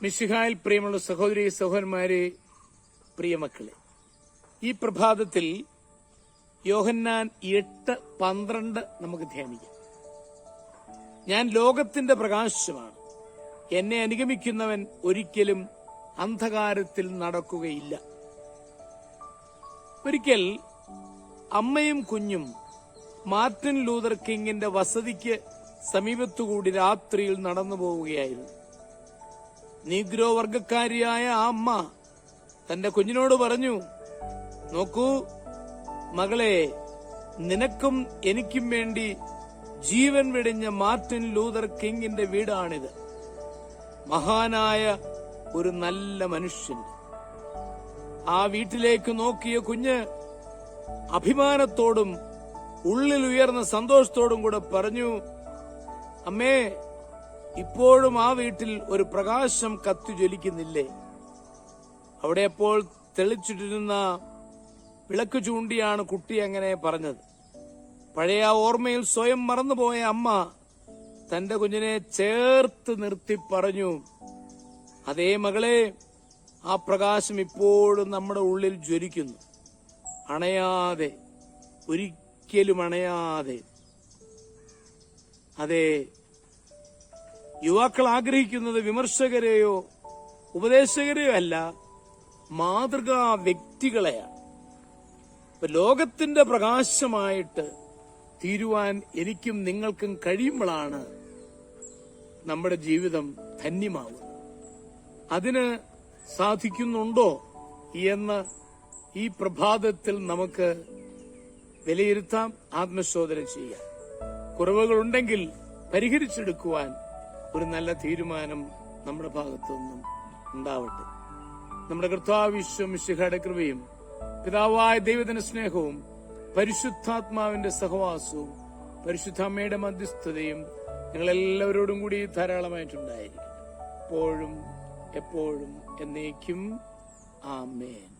മിശിഹായിൽ പ്രിയമുള്ള സഹോദരി സഹോദരന്മാരെ, പ്രിയമക്കളെ, ഈ പ്രഭാതത്തിൽ യോഹന്നാൻ 8:12 നമുക്ക് ധ്യാനിക്കാം. ഞാൻ ലോകത്തിന്റെ പ്രകാശമാണ്, എന്നെ അനുഗമിക്കുന്നവൻ ഒരിക്കലും അന്ധകാരത്തിൽ നടക്കുകയില്ല. ഒരിക്കൽ അമ്മയും കുഞ്ഞും മാർട്ടിൻ ലൂതർ കിങ്ങിന്റെ വസതിക്ക് സമീപത്തുകൂടി രാത്രിയിൽ നടന്നു പോവുകയായിരുന്നു. നീഗ്രോ വർഗക്കാരിയായ ആ അമ്മ തന്റെ കുഞ്ഞിനോട് പറഞ്ഞു, നോക്കൂ മകളെ, നിനക്കും എനിക്കും വേണ്ടി ജീവൻ വെടിഞ്ഞ മാർട്ടിൻ ലൂതർ കിങ്ങിന്റെ വീടാണിത്. മഹാനായ ഒരു നല്ല മനുഷ്യൻ. ആ വീട്ടിലേക്ക് നോക്കിയ കുഞ്ഞ് അഭിമാനത്തോടും ഉള്ളിൽ ഉയർന്ന സന്തോഷത്തോടും കൂടെ പറഞ്ഞു, അമ്മേ, ഇപ്പോഴും ആ വീട്ടിൽ ഒരു പ്രകാശം കത്തിജ്വലിക്കുന്നില്ലേ? അവിടെ അപ്പോൾ തെളിച്ചിട്ടിരുന്ന വിളക്ക് ചൂണ്ടിയാണ് കുട്ടി അങ്ങനെ പറഞ്ഞത്. പഴയ ആ ഓർമ്മയിൽ സ്വയം മറന്നുപോയ അമ്മ തന്റെ കുഞ്ഞിനെ ചേർത്ത് നിർത്തി പറഞ്ഞു, അതേ മകളെ, ആ പ്രകാശം ഇപ്പോഴും നമ്മുടെ ഉള്ളിൽ ജ്വലിക്കുന്നു, അണയാതെ, ഒരിക്കലും അണയാതെ. അതെ, യുവാക്കൾ ആഗ്രഹിക്കുന്നത് വിമർശകരെയോ ഉപദേശകരെയോ അല്ല, മാതൃകാ വ്യക്തികളെയാണ്. ലോകത്തിന്റെ പ്രകാശമായിട്ട് തീരുവാൻ എനിക്കും നിങ്ങൾക്കും കഴിയുമ്പോഴാണ് നമ്മുടെ ജീവിതം ധന്യമാവുന്നത്. അതിന് സാധിക്കുന്നുണ്ടോ എന്ന് ഈ പ്രഭാതത്തിൽ നമുക്ക് വിലയിരുത്താം, ആത്മശോധന ചെയ്യാം. കുറവുകളുണ്ടെങ്കിൽ പരിഹരിച്ചെടുക്കുവാൻ ഒരു നല്ല തീരുമാനം നമ്മുടെ ഭാഗത്തു നിന്നും ഉണ്ടാവട്ടെ. നമ്മുടെ കർത്താവ് ഈശോ മിശിഹായുടെ കൃപയും പിതാവായ ദൈവത്തിന്റെ സ്നേഹവും പരിശുദ്ധാത്മാവിന്റെ സഹവാസവും പരിശുദ്ധ അമ്മയുടെ മധ്യസ്ഥതയും ഞങ്ങളെല്ലാവരോടും കൂടി ധാരാളമായിട്ടുണ്ടായിരിക്കും, എപ്പോഴും എപ്പോഴും എന്നേക്കും. ആമേൻ.